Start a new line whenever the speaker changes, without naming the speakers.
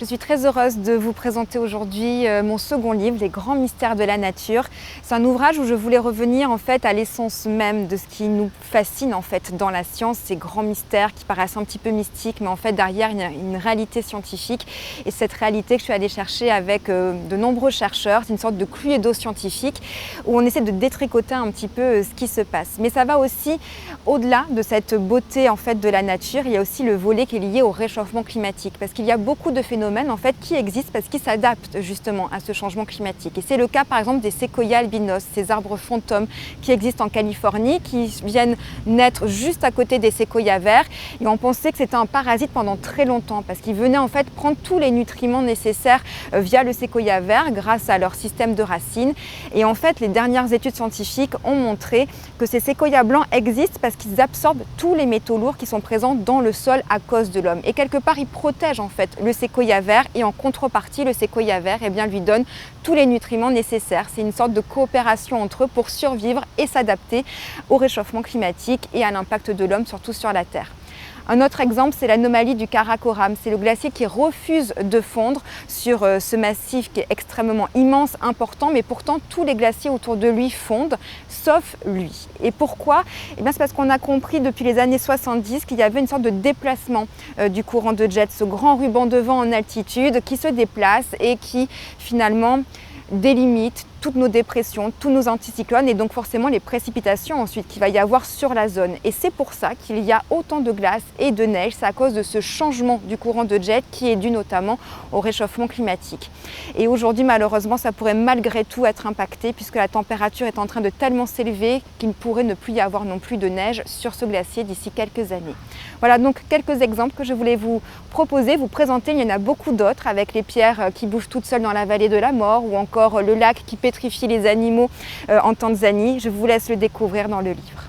Je suis très heureuse de vous présenter aujourd'hui mon second livre, Les grands mystères de la nature. C'est un ouvrage où je voulais revenir en fait à l'essence même de ce qui nous fascine en fait dans la science, ces grands mystères qui paraissent un petit peu mystiques, mais en fait derrière il y a une réalité scientifique. Et cette réalité que je suis allée chercher avec de nombreux chercheurs, c'est une sorte de cluedo scientifique où on essaie de détricoter un petit peu ce qui se passe. Mais ça va aussi au-delà de cette beauté en fait de la nature, il y a aussi le volet qui est lié au réchauffement climatique, parce qu'il y a beaucoup de phénomènes en fait qui existent parce qu'ils s'adaptent justement à ce changement climatique. Et c'est le cas par exemple des séquoias albinos, ces arbres fantômes qui existent en Californie, qui viennent naître juste à côté des séquoias verts. Et on pensait que c'était un parasite pendant très longtemps parce qu'ils venaient en fait prendre tous les nutriments nécessaires via le séquoia vert grâce à leur système de racines. Et en fait, les dernières études scientifiques ont montré que ces séquoias blancs existent parce qu'ils absorbent tous les métaux lourds qui sont présents dans le sol à cause de l'homme. Et quelque part, ils protègent en fait le séquoia vert et en contrepartie, le séquoia vert lui donne tous les nutriments nécessaires. C'est une sorte de coopération entre eux pour survivre et s'adapter au réchauffement climatique et à l'impact de l'homme, surtout sur la Terre. Un autre exemple, c'est l'anomalie du Karakoram. C'est le glacier qui refuse de fondre sur ce massif qui est extrêmement immense, important, mais pourtant tous les glaciers autour de lui fondent, sauf lui. Et pourquoi ? Eh bien, c'est parce qu'on a compris depuis les années 70 qu'il y avait une sorte de déplacement du courant de jet, ce grand ruban de vent en altitude qui se déplace et qui finalement délimite toutes nos dépressions, tous nos anticyclones et donc forcément les précipitations ensuite qu'il va y avoir sur la zone. Et c'est pour ça qu'il y a autant de glace et de neige, c'est à cause de ce changement du courant de jet qui est dû notamment au réchauffement climatique. Et aujourd'hui malheureusement ça pourrait malgré tout être impacté puisque la température est en train de tellement s'élever qu'il ne pourrait ne plus y avoir non plus de neige sur ce glacier d'ici quelques années. Voilà donc quelques exemples que je voulais vous proposer, vous présenter. Il y en a beaucoup d'autres avec les pierres qui bougent toutes seules dans la vallée de la mort ou encore le lac qui pétrifie les animaux en Tanzanie. Je vous laisse le découvrir dans le livre.